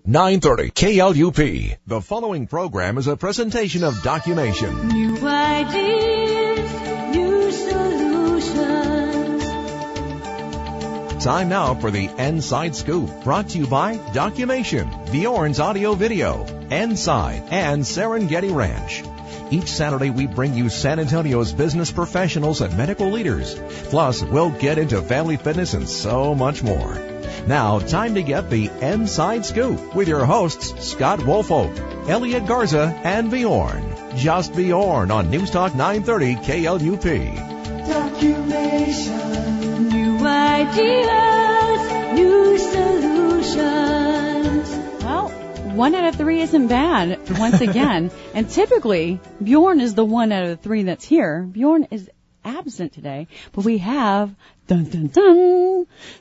930 KLUP. The following program is a presentation of Documation. New ideas, new solutions. Time now for the Nside Scoop, brought to you by Documation, Bjorn's audio video, Nside, and Serengeti Ranch. Each Saturday, we bring you San Antonio's business professionals and medical leaders. Plus, we'll get into family fitness and so much more. Now, time to get the Nside Scoop with your hosts, Scott Woolfolk, Elliot Garza, and Bjorn. Just Bjorn on News Talk 930 KLUP. Documation. New ideas, new solutions. Well, 1 out of 3 isn't bad, once again. And typically, Bjorn is the 1 out of 3 that's here. Bjorn is absent today, but we have,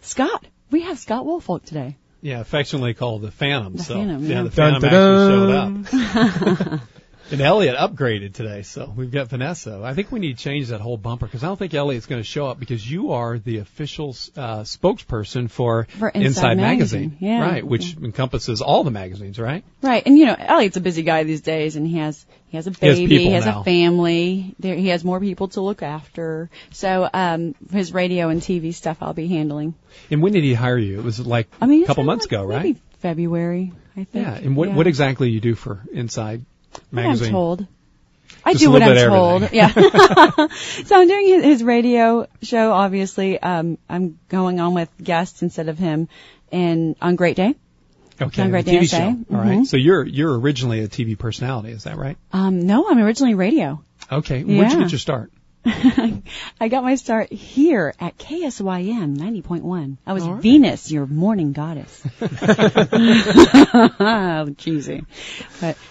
Scott. We have Scott Woolfolk today. Yeah, affectionately called the Phantom. The Phantom, yeah. The Phantom actually showed up. And Elliot upgraded today, so we've got Vanessa. I think we need to change that whole bumper because I don't think Elliot's going to show up because you are the official spokesperson for Inside Magazine. Yeah. Right, which encompasses all the magazines, right? Right, and Elliot's a busy guy these days, and he has a baby, he has a family, he has more people to look after. So his radio and TV stuff I'll be handling. And when did he hire you? It was like a couple months ago, right? Maybe February, I think. Yeah, and what exactly you do for Inside Magazine? I'm told. I Just do what I'm everything. told. Yeah. So I'm doing his radio show, obviously. I'm going on with guests instead of him on Great Day. Okay. On Great Day, TV I show. say. All Mm-hmm. right. So you're originally a TV personality, is that right? No, I'm originally radio. Okay. Where'd you get your start? I got my start here at KSYM 90.1. I was Venus, your morning goddess. Cheesy.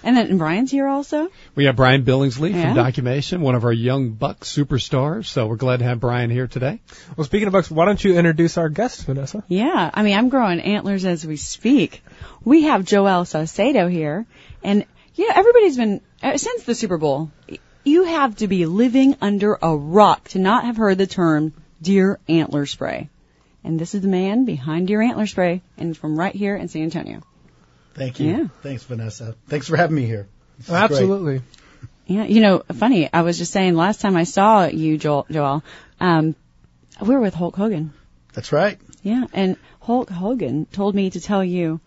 And then Brian's here also. We have Brian Billingsley Yeah. from Documation, one of our young buck superstars. So we're glad to have Brian here today. Well, speaking of bucks, why don't you introduce our guest, Vanessa? Yeah, I'm growing antlers as we speak. We have Joel Sauceda here. And, everybody's been, since the Super Bowl, you have to be living under a rock to not have heard the term deer antler spray. And this is the man behind Deer Antler Spray, and from right here in San Antonio. Thank you. Yeah. Thanks, Vanessa. Thanks for having me here. This is Absolutely. Yeah, funny, I was just saying last time I saw you, Joel, we were with Hulk Hogan. That's right. Yeah, and Hulk Hogan told me to tell your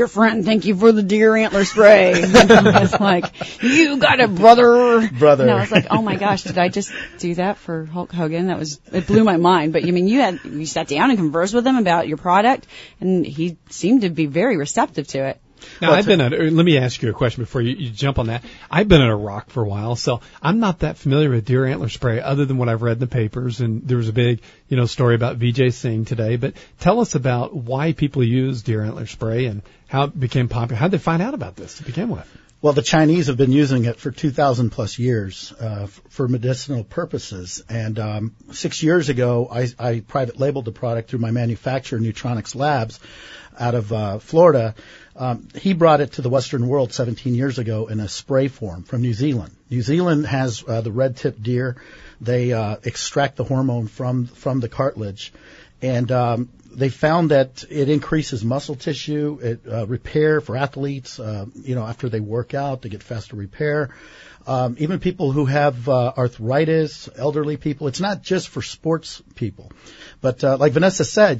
friend thank you for the deer antler spray. I was like, you got it, brother. And I was like, oh my gosh, did I just do that for Hulk Hogan? It blew my mind. But you sat down and conversed with him about your product, and he seemed to be very receptive to it. Now, let me ask you a question before you jump on that. I've been at a rock for a while, so I'm not that familiar with deer antler spray other than what I've read in the papers. And there was a big, story about Vijay Singh today. But tell us about why people use deer antler spray and how it became popular. How did they find out about this to begin with? Well, the Chinese have been using it for 2,000 plus years for medicinal purposes. And 6 years ago, I private labeled the product through my manufacturer, Neutronics Labs, out of Florida. He brought it to the Western world 17 years ago in a spray form from New Zealand. New Zealand has the red-tipped deer. They extract the hormone from the cartilage, and they found that it increases muscle tissue, repair for athletes. After they work out, they get faster repair. Even people who have arthritis, elderly people. It's not just for sports people, but like Vanessa said,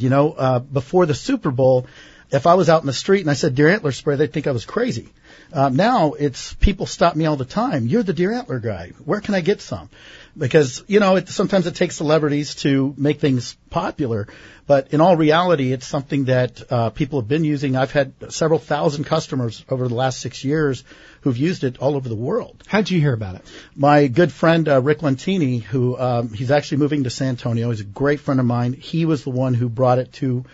before the Super Bowl, if I was out in the street and I said deer antler spray, they'd think I was crazy. Now it's people stop me all the time. You're the deer antler guy. Where can I get some? Because, sometimes it takes celebrities to make things popular. But in all reality, it's something that people have been using. I've had several thousand customers over the last 6 years who've used it all over the world. How'd you hear about it? My good friend, Rick Lentini, who he's actually moving to San Antonio. He's a great friend of mine. He was the one who brought it to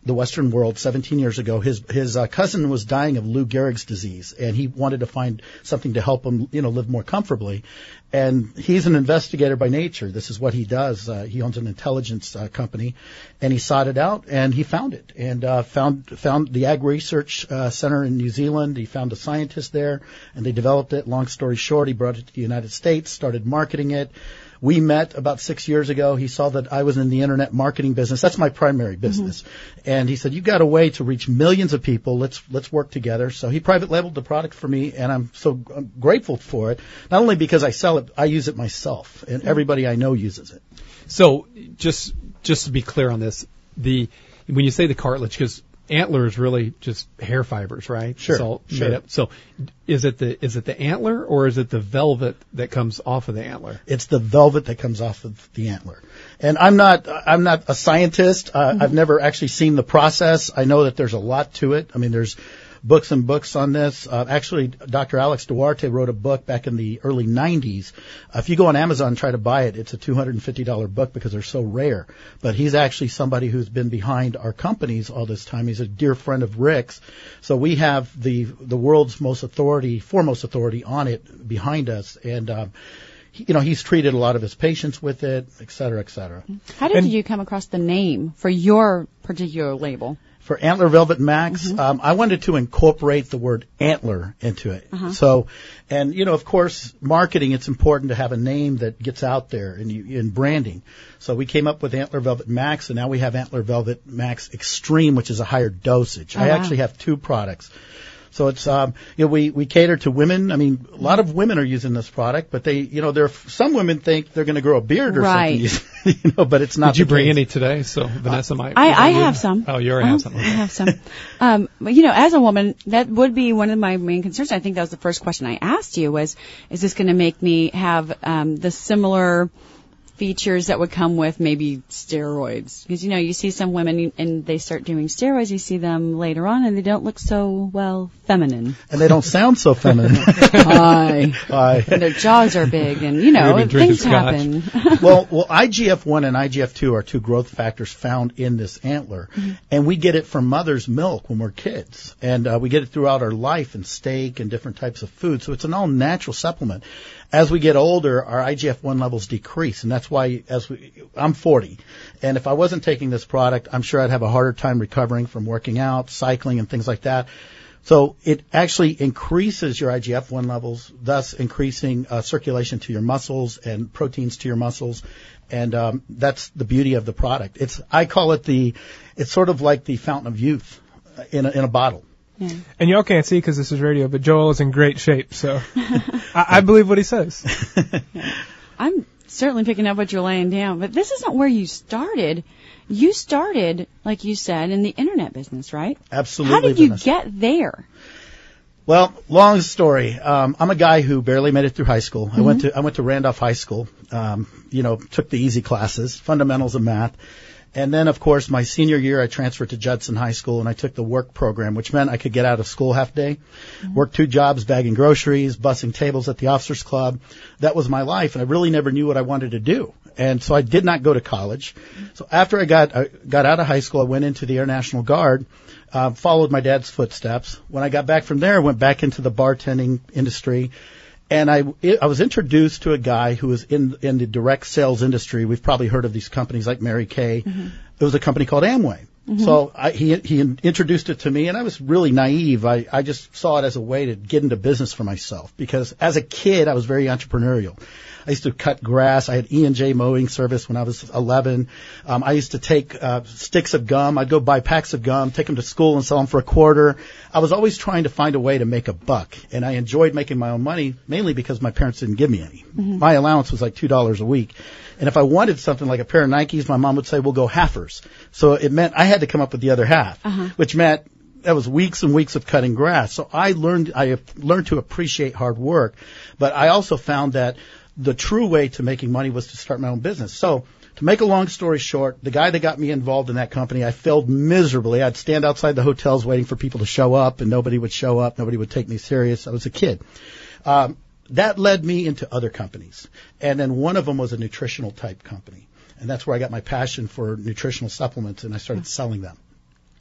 the Western world 17 years ago. His cousin was dying of Lou Gehrig's disease, and he wanted to find something to help him, live more comfortably. And he's an investigator by nature. This is what he does. He owns an intelligence company, and he sought it out, and he found it, and found the Ag Research Center in New Zealand. He found a scientist there, and they developed it. Long story short, he brought it to the United States, started marketing it. We met about 6 years ago. He saw that I was in the internet marketing business. That's my primary business. And he said, "You've got a way to reach millions of people. Let's work together." So he private labeled the product for me, and I'm grateful for it. Not only because I sell it, I use it myself, and everybody I know uses it. So just to be clear on this, when you say the cartilage, because antler is really just hair fibers, right? Sure. It's all made up. So is it the antler, or is it the velvet that comes off of the antler? It's the velvet that comes off of the antler. And I'm not a scientist. I've never actually seen the process. I know that there's a lot to it. I mean, there's books and books on this. Actually, Dr. Alex Duarte wrote a book back in the early 90s. If you go on Amazon and try to buy it, it's a $250 book because they're so rare. But he's actually somebody who's been behind our companies all this time. He's a dear friend of Rick's. So we have the world's foremost authority on it behind us. And, he's treated a lot of his patients with it, et cetera, et cetera. How did you come across the name for your particular label? For Antler Velvet Max, I wanted to incorporate the word antler into it. So, and of course, marketing, it's important to have a name that gets out there in branding. So we came up with Antler Velvet Max, and now we have Antler Velvet Max Extreme, which is a higher dosage. I actually have two products. So it's, we cater to women. I mean, a lot of women are using this product, but some women think they're going to grow a beard or something, but it's not. Did you bring any today? So Vanessa might. I have some. Oh, you already have some. Okay. I have some. But as a woman, that would be one of my main concerns. I think that was the first question I asked you was, is this going to make me have, the similar features that would come with maybe steroids? Because, you see some women and they start doing steroids, you see them later on and they don't look so, feminine. And they don't sound so feminine. Hi. And their jaws are big and, things happen. Well, IGF-1 and IGF-2 are two growth factors found in this antler. And we get it from mother's milk when we're kids. And we get it throughout our life in steak and different types of food. So it's an all-natural supplement. As we get older, our IGF-1 levels decrease, and that's why I'm 40. And if I wasn't taking this product, I'm sure I'd have a harder time recovering from working out, cycling, and things like that. So it actually increases your IGF-1 levels, thus increasing circulation to your muscles and proteins to your muscles. And that's the beauty of the product. I call it it's sort of like the fountain of youth in a bottle. Yeah. And y'all can't see because this is radio, but Joel is in great shape, so I believe what he says. I'm certainly picking up what you're laying down, but this isn't where you started. You started, like you said, in the internet business, right? Absolutely. How did you get there? Well, long story. I'm a guy who barely made it through high school. I went to Randolph High School. Took the easy classes, fundamentals of math. And then, of course, my senior year, I transferred to Judson High School, and I took the work program, which meant I could get out of school half day, work 2 jobs, bagging groceries, bussing tables at the officers club. That was my life, and I really never knew what I wanted to do. And so I did not go to college. So after I got out of high school, I went into the Air National Guard, followed my dad's footsteps. When I got back from there, I went back into the bartending industry. And I was introduced to a guy who was in the direct sales industry. We've probably heard of these companies like Mary Kay. It was a company called Amway. So he introduced it to me, and I was really naive. I just saw it as a way to get into business for myself because as a kid, I was very entrepreneurial. I used to cut grass. I had E&J mowing service when I was 11. I used to take sticks of gum. I'd go buy packs of gum, take them to school and sell them for a quarter. I was always trying to find a way to make a buck, and I enjoyed making my own money, mainly because my parents didn't give me any. My allowance was like $2 a week. And if I wanted something like a pair of Nikes, my mom would say, we'll go halfers. So it meant I had to come up with the other half, which meant that was weeks and weeks of cutting grass. So I learned to appreciate hard work, but I also found that the true way to making money was to start my own business. So to make a long story short, the guy that got me involved in that company, I failed miserably. I'd stand outside the hotels waiting for people to show up, and nobody would show up. Nobody would take me serious. I was a kid. That led me into other companies. And then one of them was a nutritional type company. And that's where I got my passion for nutritional supplements, and I started selling them.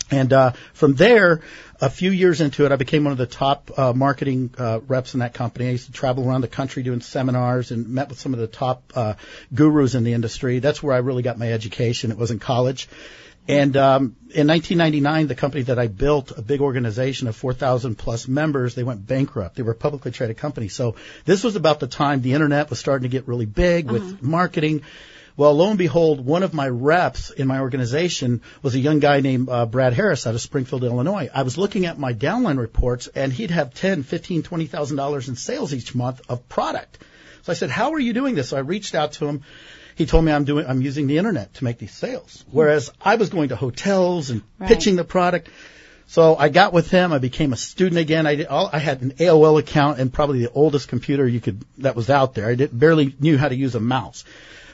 And from there, a few years into it, I became one of the top marketing reps in that company. I used to travel around the country doing seminars and met with some of the top gurus in the industry. That's where I really got my education. It was in college. And in 1999, the company that I built, a big organization of 4,000 plus members, they went bankrupt. They were a publicly traded company. So this was about the time the internet was starting to get really big with marketing. Well, lo and behold, one of my reps in my organization was a young guy named Brad Harris out of Springfield, Illinois. I was looking at my downline reports, and he'd have $10,000, $15,000, $20,000 in sales each month of product. So I said, how are you doing this? So I reached out to him. He told me I'm using the internet to make these sales, whereas I was going to hotels and pitching the product. So I got with him. I became a student again. I had an AOL account and probably the oldest computer that was out there. I barely knew how to use a mouse.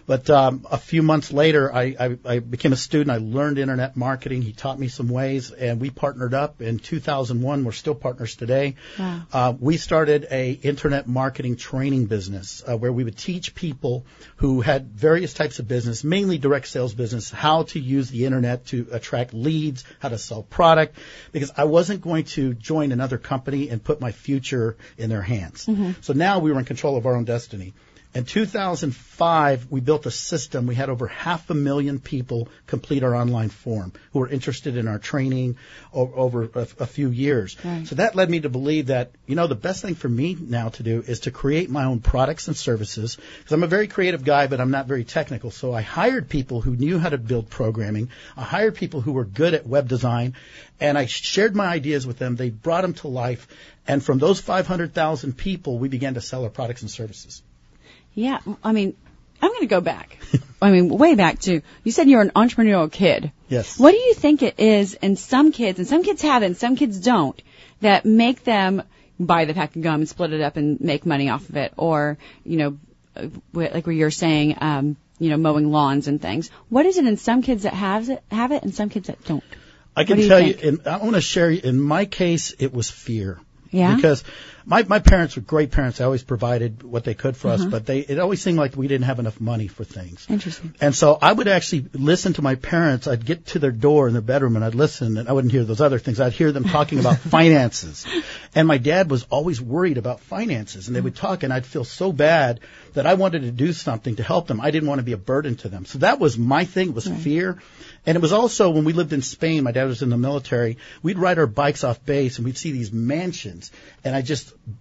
But a few months later, I became a student. I learned internet marketing. He taught me some ways, and we partnered up. In 2001, we're still partners today. Wow. We started a internet marketing training business where we would teach people who had various types of business, mainly direct sales business, how to use the internet to attract leads, how to sell product, because I wasn't going to join another company and put my future in their hands. Mm-hmm. So now we were in control of our own destiny. In 2005, we built a system. We had over 500,000 people complete our online form who were interested in our training over a few years. Right. So that led me to believe that, the best thing for me now to do is to create my own products and services, because I'm a very creative guy, but I'm not very technical. So I hired people who knew how to build programming. I hired people who were good at web design, and I shared my ideas with them. They brought them to life. And from those 500,000 people, we began to sell our products and services. Yeah, I'm going to go back. Way back to, you said you're an entrepreneurial kid. Yes. What do you think it is in some kids, and some kids have it and some kids don't, that make them buy the pack of gum and split it up and make money off of it? Or, like where you're saying, mowing lawns and things. What is it in some kids that have it and some kids that don't? I can tell you, I want to share, in my case, it was fear. Yeah. Because my parents were great parents. They always provided what they could for us, but it always seemed like we didn't have enough money for things. Interesting. And so I would actually listen to my parents. I'd get to their door in their bedroom and I'd listen, and I wouldn't hear those other things. I'd hear them talking about finances. And my dad was always worried about finances, and they would talk, and I'd feel so bad that I wanted to do something to help them. I didn't want to be a burden to them. So that was my thing, was fear. And it was also when we lived in Spain, my dad was in the military, we'd ride our bikes off base and we'd see these mansions, and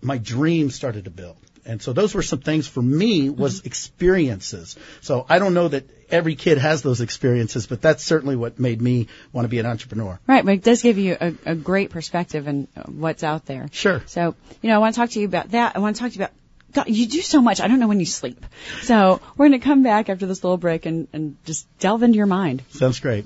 my dreams started to build. And so those were some things for me, was experiences. So I don't know that every kid has those experiences, but that's certainly what made me want to be an entrepreneur. Right, but it does give you a great perspective on what's out there. Sure. So, I want to talk to you about that. I want to talk to you about, God, you do so much. I don't know when you sleep. So we're going to come back after this little break and just delve into your mind. Sounds great.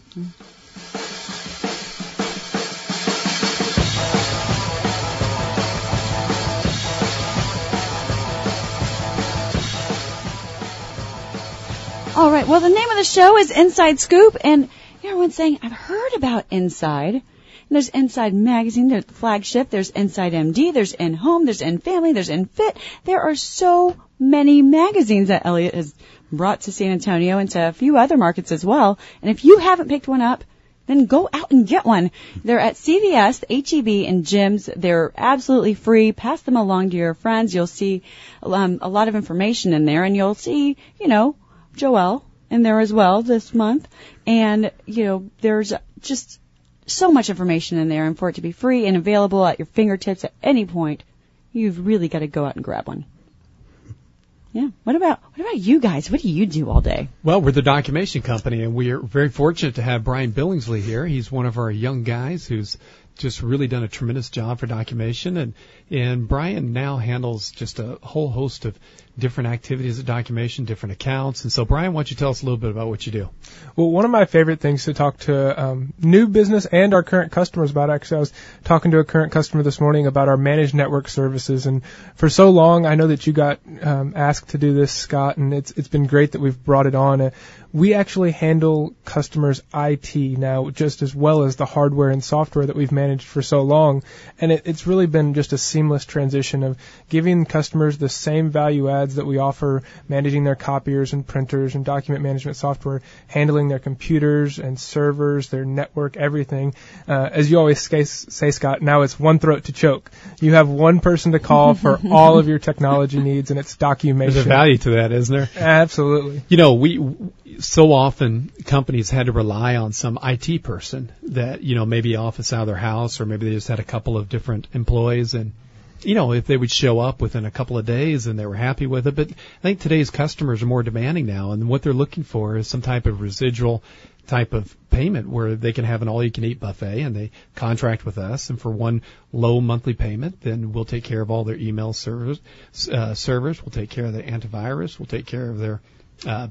All right. Well, the name of the show is Inside Scoop, and everyone's saying, I've heard about Inside. There's Inside Magazine, there's the flagship, there's Inside MD, there's In Home, there's In Family, there's In Fit. There are so many magazines that Elliot has brought to San Antonio and to a few other markets as well. And if you haven't picked one up, then go out and get one. They're at CVS, HEB, and gyms. They're absolutely free. Pass them along to your friends. You'll see a lot of information in there, and you'll see, Joelle in there as well this month. And, there's just so much information in there, and for it to be free and available at your fingertips at any point, you've really got to go out and grab one. Yeah. What about you guys? What do you do all day? Well, we're the documentation company, and we are very fortunate to have Brian Billingsley here. He's one of our young guys who's just really done a tremendous job for documentation, and Brian now handles just a whole host of different activities at documentation, different accounts. And so, Brian, why don't you tell us a little bit about what you do? Well, one of my favorite things to talk to new business and our current customers about, actually, I was talking to a current customer this morning about our managed network services. And for so long, I know that you got asked to do this, Scott, and it's been great that we've brought it on. We actually handle customers' IT now just as well as the hardware and software that we've managed for so long. And it's really been just a seamless transition of giving customers the same value adds that we offer, managing their copiers and printers and document management software, handling their computers and servers, their network, everything. As you always say, Scott, now it's one throat to choke. You have one person to call for all of your technology needs, and it's documentation. There's a value to that, isn't there? Absolutely. so often companies had to rely on some IT person that, maybe office out of their house, or maybe they just had a couple of different employees, and if they would show up within a couple of days and they were happy with it. But I think today's customers are more demanding now, and what they're looking for is some type of residual type of payment where they can have an all-you-can-eat buffet, and they contract with us, and for one low monthly payment, then we'll take care of all their email servers, we'll take care of their antivirus, we'll take care of their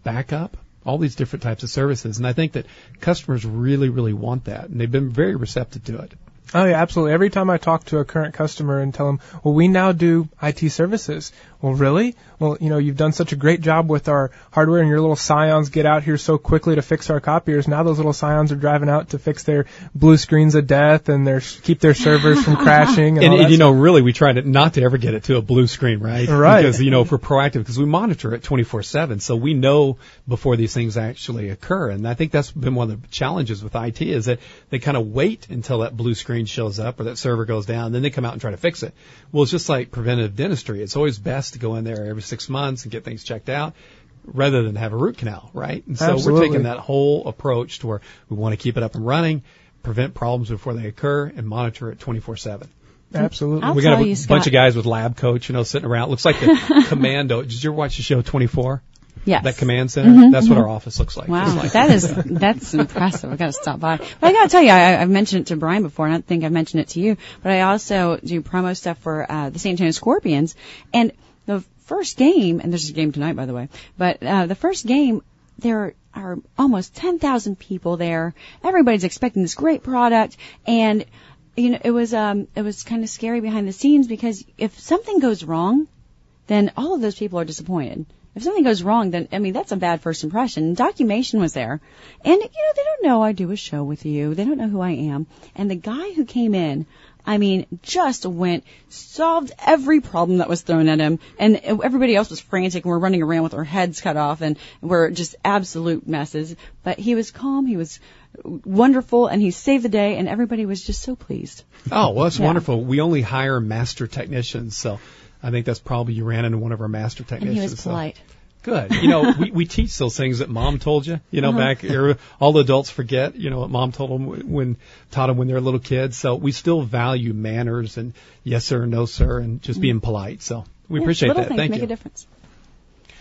backup, all these different types of services. And I think that customers really, really want that, and they've been very receptive to it. Oh, yeah, absolutely. Every time I talk to a current customer and tell them, well, we now do IT services. Well, really? Well, you've done such a great job with our hardware, and your little Scions get out here so quickly to fix our copiers. Now those little Scions are driving out to fix their blue screens of death and keep their servers from crashing. And really, we try not to ever get it to a blue screen, right? Right. Because, if we're proactive, because we monitor it 24/7, so we know before these things actually occur. And I think that's been one of the challenges with IT, is that they kind of wait until that blue screen shows up or that server goes down, then they come out and try to fix it. Well, it's just like preventive dentistry. It's always best to go in there every 6 months and get things checked out rather than have a root canal, right? And so Absolutely. We're taking that whole approach to where we want to keep it up and running, prevent problems before they occur, and monitor it 24/7. Absolutely. We got a bunch of guys with lab coats, sitting around. It looks like the Commando. Did you ever watch the show 24? Yes. That command center? That's what our office looks like. Wow. Like That's impressive. I've got to stop by. But I got to tell you, I've mentioned it to Brian before, and I don't think I've mentioned it to you, but I also do promo stuff for the San Antonio Scorpions. And the first game, and there's a game tonight, by the way, but the first game, there are almost 10,000 people there. Everybody's expecting this great product, and it was kind of scary behind the scenes, because if something goes wrong, then all of those people are disappointed. If something goes wrong, then, that's a bad first impression. Documentation was there. And, they don't know I do a show with you. They don't know who I am. And the guy who came in, just solved every problem that was thrown at him. And everybody else was frantic, and we're running around with our heads cut off, and we're just absolute messes. But he was calm, he was wonderful, and he saved the day, and everybody was just so pleased. Oh, well, that's wonderful. We only hire master technicians, so I think that's probably you ran into one of our master technicians. And he was polite. So. Good. We teach those things that Mom told you, back here. All the adults forget, what Mom taught them when they're little kids. So we still value manners and yes, sir, no, sir, and just being polite. So we appreciate that. Thank you. Make a difference.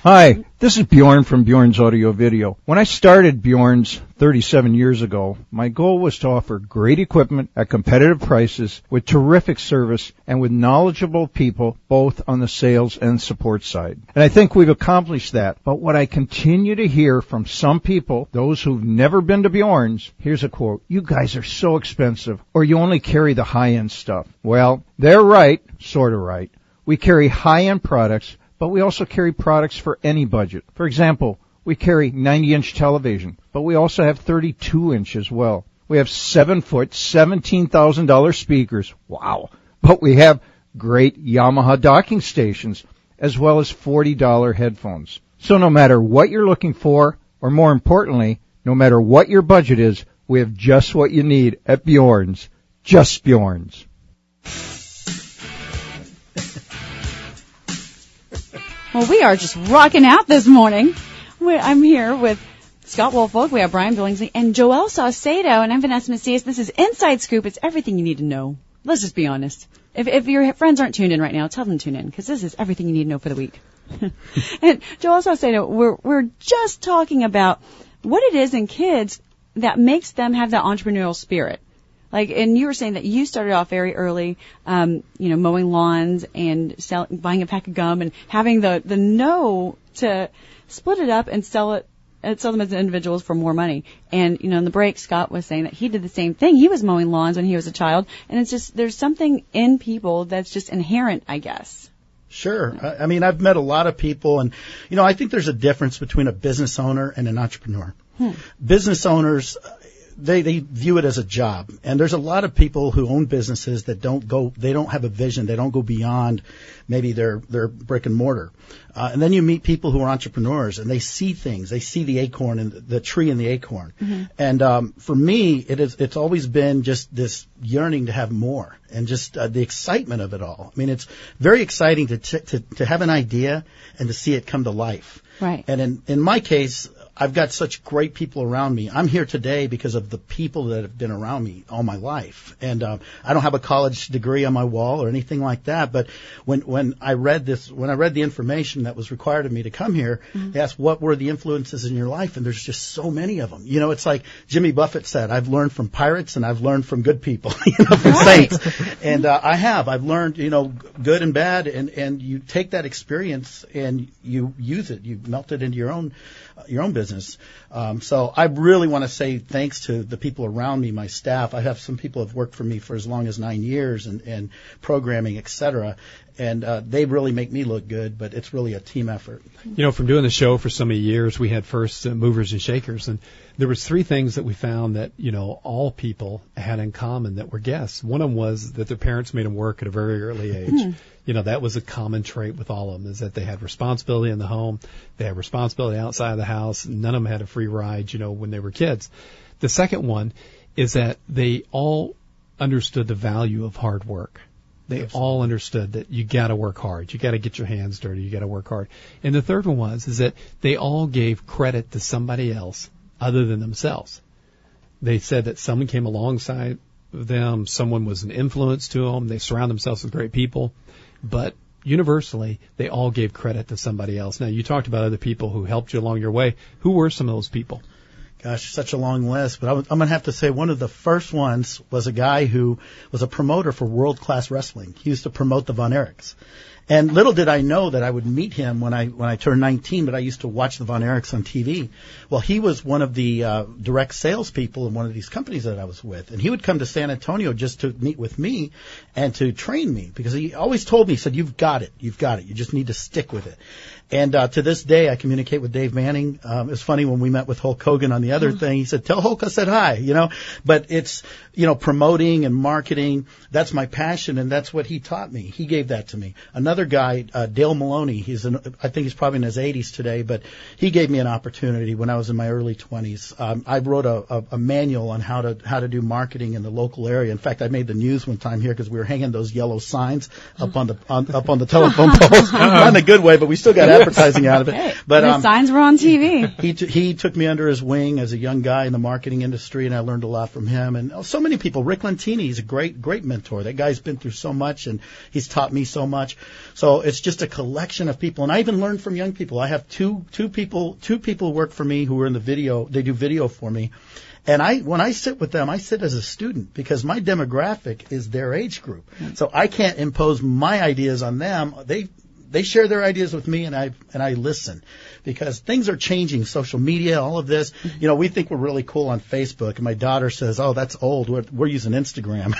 Hi, this is Bjorn from Bjorn's Audio Video. When I started Bjorn's 37 years ago, my goal was to offer great equipment at competitive prices with terrific service and with knowledgeable people both on the sales and support side. And I think we've accomplished that. But what I continue to hear from some people, those who've never been to Bjorn's, here's a quote: "You guys are so expensive, or you only carry the high-end stuff." Well, they're right, sort of right. We carry high-end products, but we also carry products for any budget. For example, we carry 90-inch television, but we also have 32-inch as well. We have 7-foot, $17,000 speakers. Wow. But we have great Yamaha docking stations, as well as $40 headphones. So no matter what you're looking for, or more importantly, no matter what your budget is, we have just what you need at Bjorn's. Just Bjorn's. Well, we are just rocking out this morning. I'm here with Scott Woolfolk. We have Brian Billingsley and Joel Sauceda, and I'm Vanessa Macias. This is Inside Scoop. It's everything you need to know. Let's just be honest. If your friends aren't tuned in right now, tell them to tune in, because this is everything you need to know for the week. And Joel Sauceda, we're just talking about what it is in kids that makes them have that entrepreneurial spirit. And you were saying that you started off very early, mowing lawns and buying a pack of gum and having the know to split it up and sell them as individuals for more money. And, in the break, Scott was saying that he did the same thing. He was mowing lawns when he was a child. And it's just, there's something in people that's just inherent, I guess. Sure. I've met a lot of people, and, I think there's a difference between a business owner and an entrepreneur. Business owners, they view it as a job. And there's a lot of people who own businesses that they don't have a vision. They don't go beyond maybe their brick and mortar. And then you meet people who are entrepreneurs, and they see things. They see the acorn and the tree and the acorn. Mm-hmm. And for me, it's always been just this yearning to have more, and just the excitement of it all. It's very exciting to have an idea and to see it come to life. Right. And in my case, I've got such great people around me. I'm here today because of the people that have been around me all my life. And I don't have a college degree on my wall or anything like that. But when I read the information that was required of me to come here, they asked what were the influences in your life, and there's just so many of them. You know, it's like Jimmy Buffett said, I've learned from pirates and I've learned from good people, from saints. And I've learned, good and bad, and you take that experience and you use it, you melt it into your own business. So I really want to say thanks to the people around me, my staff. I have some people who have worked for me for as long as 9 years and programming, et cetera. And they really make me look good, but it's really a team effort. From doing the show for so many years, we had first movers and shakers, and there was 3 things that we found that, all people had in common that were guests. One of them was that their parents made them work at a very early age. That was a common trait with all of them, is that they had responsibility in the home, they had responsibility outside of the house. None of them had a free ride, when they were kids. The second one is that they all understood the value of hard work. They all understood that you got to work hard. You got to get your hands dirty. You got to work hard. And the third one is that they all gave credit to somebody else other than themselves. They said that someone came alongside them, someone was an influence to them. They surround themselves with great people, but universally, they all gave credit to somebody else. Now, you talked about other people who helped you along your way. Who were some of those people? Gosh, such a long list, but I'm going to have to say one of the first ones was a guy who was a promoter for World Class Wrestling. He used to promote the Von Erichs. And little did I know that I would meet him when I turned 19, but I used to watch the Von Erichs on TV. Well, he was one of the direct salespeople in one of these companies that I was with, and he would come to San Antonio just to meet with me and to train me, because he always told me, he said, you've got it, you just need to stick with it. And to this day, I communicate with Dave Manning. It was funny when we met with Hulk Hogan on the other thing. He said, tell Hulk I said hi, But it's, promoting and marketing, that's my passion, and that's what he taught me. He gave that to me. Another guy, Dale Maloney, I think he's probably in his 80s today, but he gave me an opportunity when I was in my early 20s. I wrote a manual on how to do marketing in the local area. In fact, I made the news one time here because we were hanging those yellow signs up on the telephone poles. Not in a good way, but we still got advertising out of it. Hey, but the signs were on TV. He took me under his wing as a young guy in the marketing industry, and I learned a lot from him. And so many people. Rick Lentini, he's a great mentor. That guy's been through so much, and he's taught me so much. So it's just a collection of people, and I even learned from young people. I have two people who work for me who are in the video. They do video for me. And when I sit with them, I sit as a student because my demographic is their age group. So I can't impose my ideas on them. They share their ideas with me, and I listen, because things are changing. Social media, all of this. We think we're really cool on Facebook, and my daughter says, "Oh, that's old. We're using Instagram."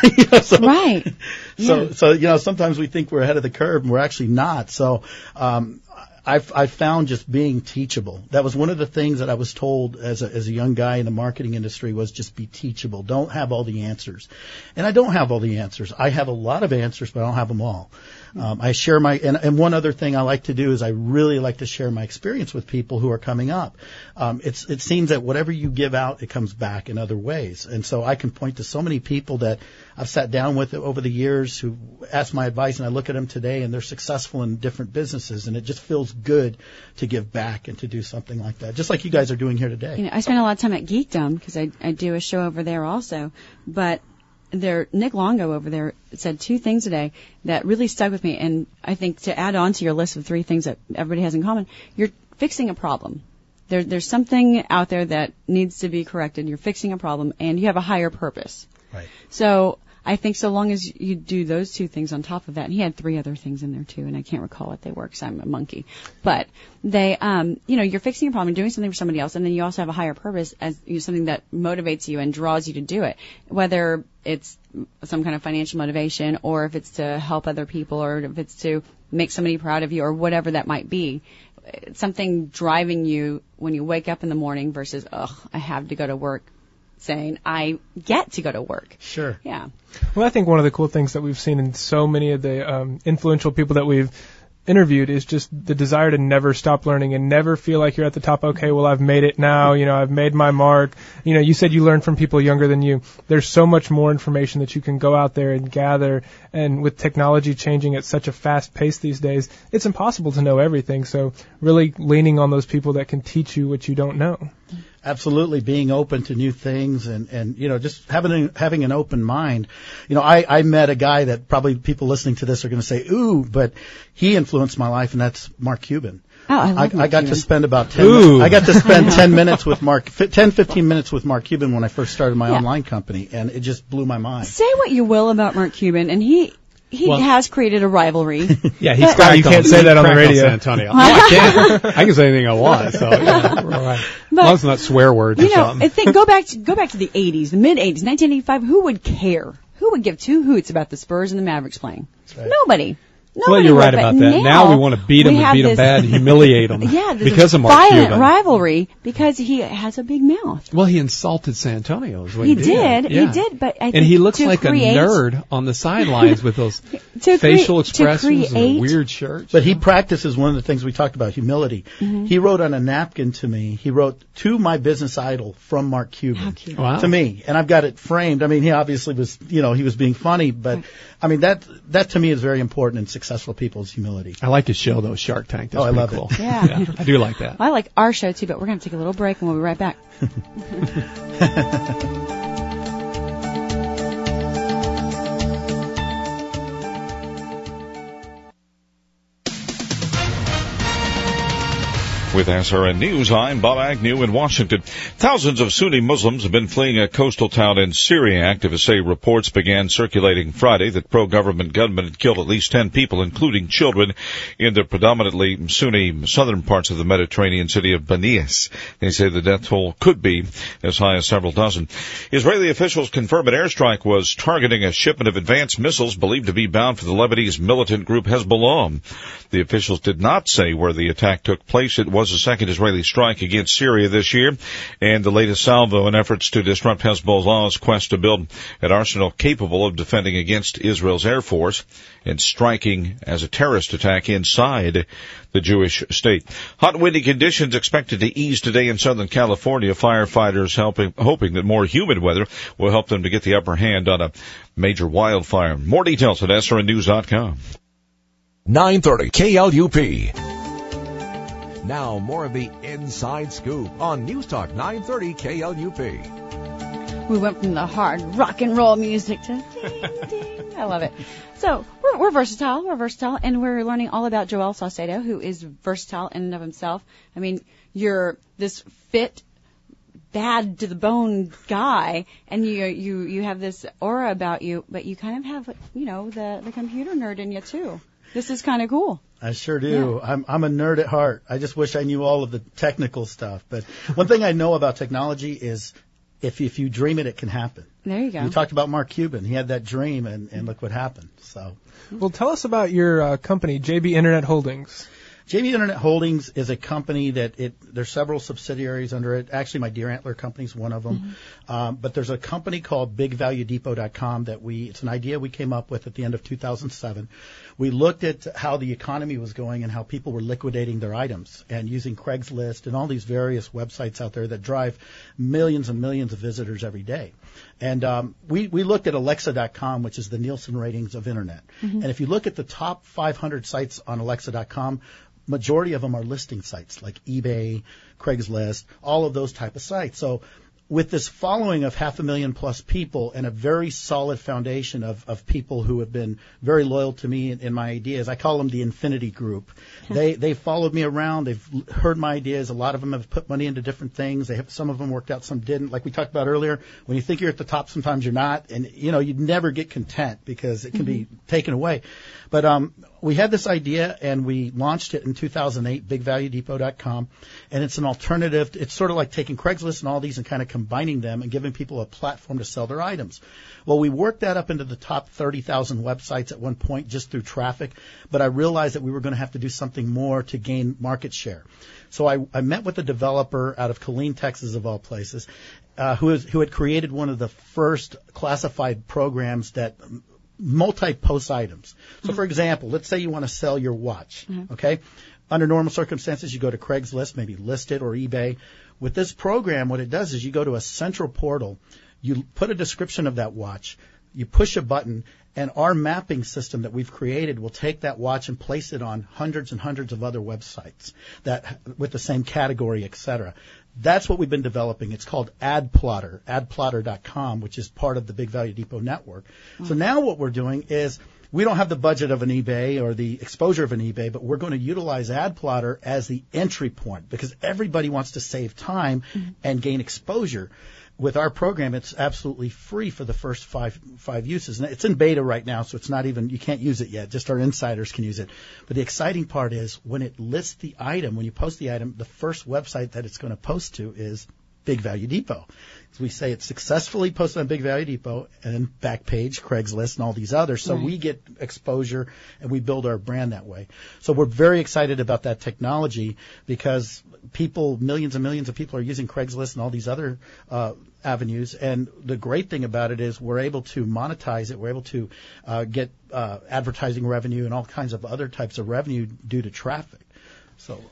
Right. So sometimes we think we're ahead of the curve, and we're actually not. So I found just being teachable. That was one of the things that I was told as a young guy in the marketing industry, was just be teachable. Don't have all the answers. And I don't have all the answers. I have a lot of answers, but I don't have them all. I share and one other thing I like to do is I really like to share my experience with people who are coming up. It seems that whatever you give out, it comes back in other ways. And so I can point to so many people that I've sat down with over the years who ask my advice, and I look at them today and they're successful in different businesses, and it just feels good to give back and to do something like that, just like you guys are doing here today. I spend a lot of time at Geekdom because I do a show over there also, but Nick Longo over there said 2 things today that really stuck with me, and I think to add on to your list of 3 things that everybody has in common, you're fixing a problem. There's something out there that needs to be corrected. You're fixing a problem, and you have a higher purpose. Right. So I think so long as you do those 2 things on top of that, and he had 3 other things in there too, and I can't recall what they were because I'm a monkey. But they, you're fixing a problem, doing something for somebody else, and then you also have a higher purpose as something that motivates you and draws you to do it, whether it's some kind of financial motivation, or if it's to help other people, or if it's to make somebody proud of you, or whatever that might be. It's something driving you when you wake up in the morning versus, I have to go to work, saying I get to go to work. Sure. Yeah. Well, I think one of the cool things that we've seen in so many of the influential people that we've interviewed is just the desire to never stop learning and never feel like you're at the top. Okay, well, I've made it now. I've made my mark. You said you learn from people younger than you. There's so much more information that you can go out there and gather. And with technology changing at such a fast pace these days, it's impossible to know everything. So really leaning on those people that can teach you what you don't know. Absolutely, being open to new things and just having an open mind. I met a guy that probably people listening to this are going to say, ooh, but he influenced my life, and that's Mark Cuban. Oh, I got to spend about 10 I got to spend 10 minutes with 15 minutes with Mark Cuban when I first started my online company, and it just blew my mind. Say what you will about Mark Cuban, and he has created a rivalry. Yeah, he's you can't say that on the radio. San Antonio. No, I can't. I can say anything I want. So right. As long as it's not swear words or something. I think go back to the 80s, the mid 80s, 1985. Who would care? Who would give two hoots about the Spurs and the Mavericks playing? Right. Nobody. Well, you're right about that. Now we want to beat them and beat them bad, humiliate them. Yeah, because of Mark violent Cuban. Rivalry because he has a big mouth. Well, he insulted San Antonio. Is what he did. did. Yeah. He did. But I think and he looks like a nerd on the sidelines with those facial expressions and weird shirts. But he practices one of the things we talked about, humility. Mm-hmm. He wrote on a napkin to me. He wrote, "To my business idol from Mark Cuban." How cute. To me, and I've got it framed. I mean, he obviously was, he was being funny, but I mean that to me is very important in successful people's humility. I like his show though, Shark Tank. That's I love cool. it. Yeah. I do like that. I like our show too, but we're going to take a little break and we'll be right back. With SRN News, I'm Bob Agnew in Washington. Thousands of Sunni Muslims have been fleeing a coastal town in Syria. Activists say reports began circulating Friday that pro-government gunmen had killed at least 10 people, including children, in the predominantly Sunni southern parts of the Mediterranean city of Banias. They say the death toll could be as high as several dozen. Israeli officials confirm an airstrike was targeting a shipment of advanced missiles believed to be bound for the Lebanese militant group Hezbollah. The officials did not say where the attack took place. It was the second Israeli strike against Syria this year, and the latest salvo in efforts to disrupt Hezbollah's quest to build an arsenal capable of defending against Israel's air force and striking as a terrorist attack inside the Jewish state. Hot, windy conditions expected to ease today in Southern California. Firefighters hoping that more humid weather will help them to get the upper hand on a major wildfire. More details at SRNnews.com. 930 KLUP. Now, more of the Inside Scoop on News Talk 930 KLUP. We went from the hard rock and roll music to ding, ding. I love it. So we're versatile. We're versatile, and we're learning all about Joel Sauceda, who is versatile in and of himself. I mean, you're this fit, bad to the bone guy, and you have this aura about you, but you kind of have, the computer nerd in you too. This is kind of cool. I sure do. Yeah. I'm a nerd at heart. I just wish I knew all of the technical stuff. But one thing I know about technology is if you dream it, it can happen. There you go. You talked about Mark Cuban. He had that dream, and look what happened. So, well, tell us about your company, JB Internet Holdings. JB Internet Holdings is a company that there's several subsidiaries under it. Actually, my Deer Antler company is one of them. Mm-hmm. But there's a company called BigValueDepot.com that it's an idea we came up with at the end of 2007. We looked at how the economy was going and how people were liquidating their items and using Craigslist and all these various websites out there that drive millions and millions of visitors every day. And we looked at Alexa.com, which is the Nielsen ratings of Internet. Mm-hmm. And if you look at the top 500 sites on Alexa.com, majority of them are listing sites like eBay, Craigslist, all of those type of sites. So with this following of 500,000 plus people and a very solid foundation of people who have been very loyal to me in my ideas, I call them the Infinity Group. They followed me around. They've heard my ideas. A lot of them have put money into different things. Some of them worked out, some didn't. Like we talked about earlier, when you think you're at the top, sometimes you're not. And, you'd never get content because it can be taken away. But we had this idea, and we launched it in 2008, BigValueDepot.com, and it's an alternative. It's sort of like taking Craigslist and all these and kind of combining them and giving people a platform to sell their items. Well, we worked that up into the top 30,000 websites at one point just through traffic, but I realized that we were going to have to do something more to gain market share. So I met with a developer out of Killeen, Texas, of all places, who had created one of the first classified programs that multi-post items. So, for example, let's say you want to sell your watch, okay? Under normal circumstances, you go to Craigslist, maybe list it, or eBay. With this program, what it does is you go to a central portal, you put a description of that watch, you push a button, and our mapping system that we've created will take that watch and place it on hundreds and hundreds of other websites that with the same category, et cetera. That's what we've been developing. It's called Adplotter.com, which is part of the Big Value Depot network. So now what we're doing is we don't have the budget of an eBay or the exposure of an eBay, but we're going to utilize AdPlotter as the entry point because everybody wants to save time and gain exposure. With our program, it's absolutely free for the first five uses. And it's in beta right now, so it's not even, you can't use it yet. Just our insiders can use it. But the exciting part is when it lists the item, when you post the item, the first website that it's going to post to is Big Value Depot. So we say it's successfully posted on Big Value Depot and then Backpage, Craigslist, and all these others. So we get exposure and we build our brand that way. So we're very excited about that technology because millions and millions of people are using Craigslist and all these other avenues. And the great thing about it is we're able to monetize it. We're able to get advertising revenue and all kinds of other types of revenue due to traffic.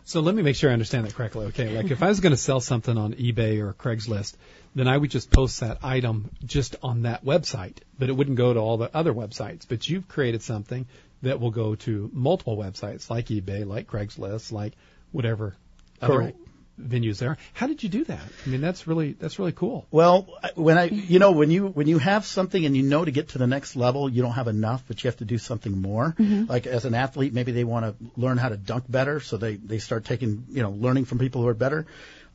So let me make sure I understand that correctly. Okay, like if I was going to sell something on eBay or Craigslist, then I would just post that item just on that website, but it wouldn't go to all the other websites. But you've created something that will go to multiple websites like eBay, like Craigslist, like whatever other venues there. How did you do that? I mean, that's really cool. Well, when you have something and you know to get to the next level, you don't have enough, but you have to do something more. Like as an athlete, maybe they want to learn how to dunk better, so they start taking, learning from people who are better.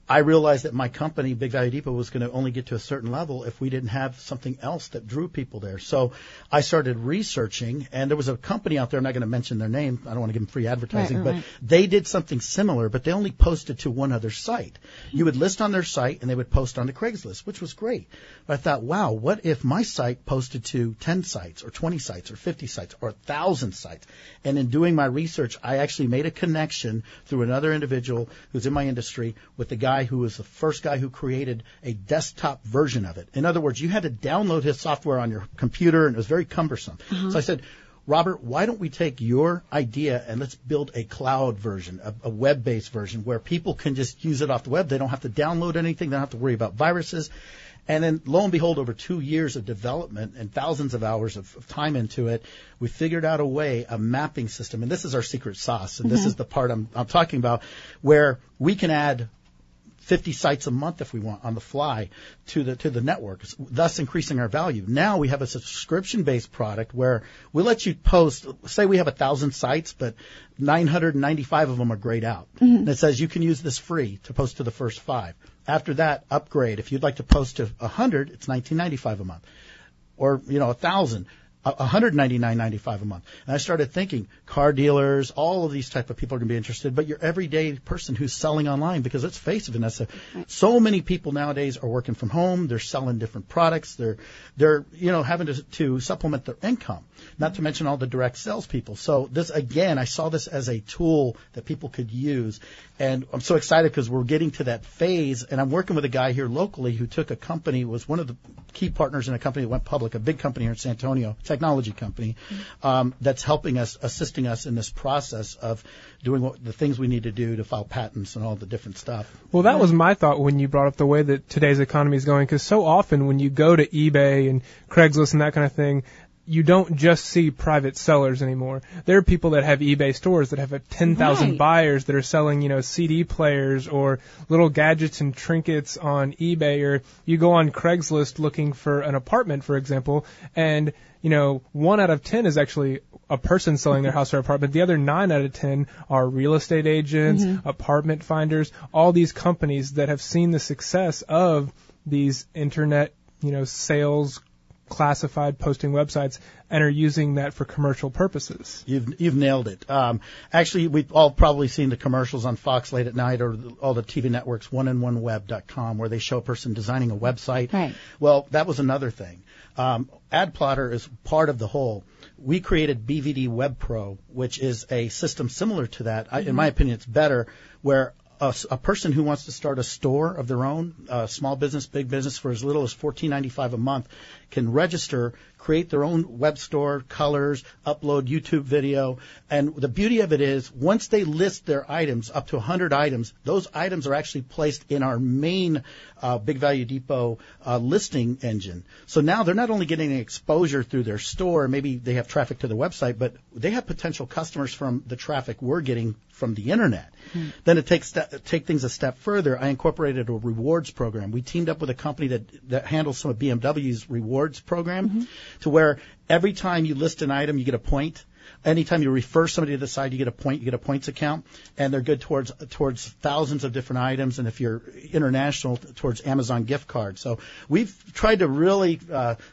I realized that my company, Big Value Depot, was going to only get to a certain level if we didn't have something else that drew people there. So I started researching, and there was a company out there, I'm not going to mention their name, I don't want to give them free advertising, but they did something similar, but they only posted to one other site. You would list on their site, and they would post on the Craigslist, which was great. But I thought, wow, what if my site posted to 10 sites or 20 sites or 50 sites or 1,000 sites? And in doing my research, I actually made a connection through another individual who's in my industry with the guy who was the first guy who created a desktop version of it. In other words, you had to download his software on your computer, and it was very cumbersome. So I said, Robert, why don't we take your idea and let's build a cloud version, a web-based version where people can just use it off the web. They don't have to download anything. They don't have to worry about viruses. And then, lo and behold, over 2 years of development and thousands of hours of time into it, we figured out a mapping system. And this is our secret sauce. And this is the part I'm talking about, where we can add 50 sites a month if we want on the fly to the network, thus increasing our value. Now we have a subscription-based product where we let you post, say we have 1,000 sites, but 995 of them are grayed out. And it says you can use this free to post to the first 5. After that, upgrade. If you'd like to post to 100, it's $19.95 a month. Or, 1,000. $199.95 a month. And I started thinking, car dealers, all of these type of people are going to be interested, but your everyday person who's selling online, because let's face it, Vanessa, so many people nowadays are working from home. They're selling different products. They're having to supplement their income, not to mention all the direct sales people. So this, again, I saw this as a tool that people could use. And I'm so excited because we're getting to that phase, and I'm working with a guy here locally who took a company, was one of the key partners in a company that went public, a big company here in San Antonio, technology company, that's helping us, assisting us in this process of doing the things we need to do to file patents and all the different stuff. Well, that was my thought when you brought up the way that today's economy is going, because so often when you go to eBay and Craigslist and that kind of thing, you don't just see private sellers anymore. There are people that have eBay stores that have 10,000 buyers that are selling, CD players or little gadgets and trinkets on eBay. Or you go on Craigslist looking for an apartment, for example, and 1 out of 10 is actually a person selling their house or apartment. The other 9 out of 10 are real estate agents, apartment finders, all these companies that have seen the success of these internet, sales classified posting websites and are using that for commercial purposes. You've nailed it. Actually, we've all probably seen the commercials on Fox late at night or all the TV networks, oneandoneweb.com, where they show a person designing a website. Right. Well, that was another thing. AdPlotter is part of the whole. We created BVD Web Pro, which is a system similar to that. In my opinion, it's better, where a person who wants to start a store of their own, small business, big business, for as little as $14.95 a month, can register, create their own web store, colors, upload YouTube video. And the beauty of it is once they list their items, up to 100 items, those items are actually placed in our main Big Value Depot listing engine. So now they're not only getting exposure through their store, maybe they have traffic to their website, but they have potential customers from the traffic we're getting from the internet. Then to take things a step further, I incorporated a rewards program. We teamed up with a company that handles some of BMW's rewards program to where every time you list an item, you get a point. Anytime you refer somebody to the site, you get a point. You get a points account, and they're good towards thousands of different items. And if you're international, towards Amazon gift cards. So we've tried to really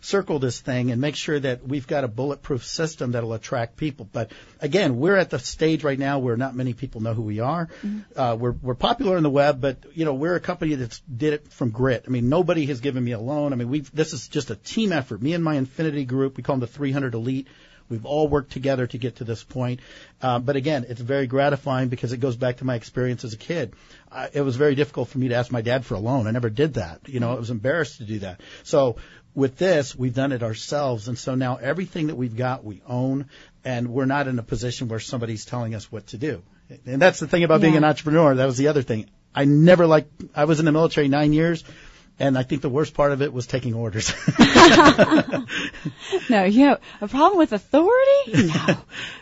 circle this thing and make sure that we've got a bulletproof system that'll attract people. But again, we're at the stage right now where not many people know who we are. We're popular on the web, but we're a company that's did it from grit. I mean, nobody has given me a loan. I mean, this is just a team effort. Me and my Infinity group, we call them the 300 Elite. We've all worked together to get to this point. But again, it's very gratifying because it goes back to my experience as a kid. It was very difficult for me to ask my dad for a loan. I never did that. I was embarrassed to do that. So with this, we've done it ourselves. And so now everything that we've got, we own, and we're not in a position where somebody's telling us what to do. And that's the thing about being an entrepreneur. That was the other thing. I was in the military 9 years. And I think the worst part of it was taking orders. No, a problem with authority? No.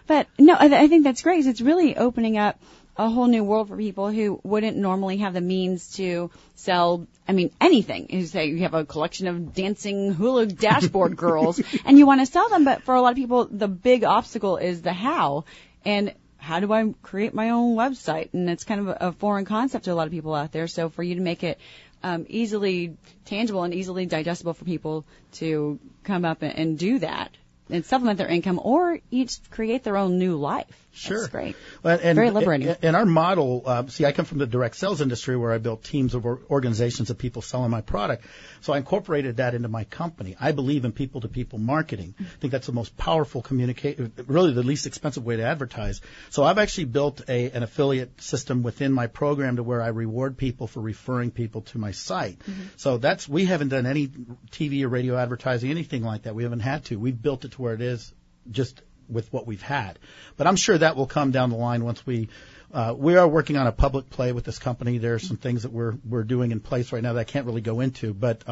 But no, I think that's great. It's really opening up a whole new world for people who wouldn't normally have the means to sell, anything. You say you have a collection of dancing hula dashboard girls and you want to sell them, but for a lot of people, the big obstacle is the how. And how do I create my own website? And it's kind of a foreign concept to a lot of people out there. So for you to make it easily tangible and easily digestible for people to come up and do that and supplement their income or each create their own new life. Sure. That's great. Well, and very liberating. And our model, I come from the direct sales industry where I built teams of organizations of people selling my product. So I incorporated that into my company. I believe in people-to-people marketing. I think that's the most powerful really the least expensive way to advertise. So I've actually built an affiliate system within my program to where I reward people for referring people to my site. So we haven't done any TV or radio advertising, anything like that. We haven't had to. We've built it to where it is just with what we've had. But I'm sure that will come down the line once we are working on a public play with this company. There are some things that we're doing in place right now that I can't really go into, but